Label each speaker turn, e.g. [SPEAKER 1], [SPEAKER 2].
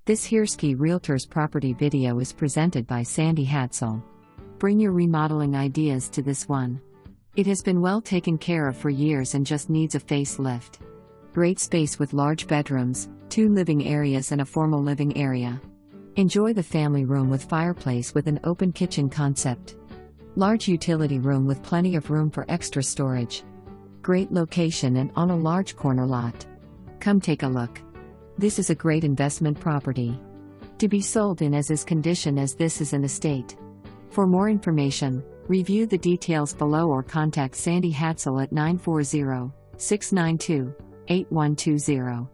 [SPEAKER 1] This Hirschi Realtors property video is presented by Sandie Hadsell. Bring your remodeling ideas to this one. It has been well taken care of for years and just needs a facelift. Great space with large bedrooms, 2 living areas and a formal living area. Enjoy the family room with fireplace with an open kitchen concept. Large utility room with plenty of room for extra storage. Great location and on a large corner lot. Come take a look. This is a great investment property. To be sold in as is condition as this is an estate. For more information, review the details below or contact Sandie Hadsell at 940-692-8120.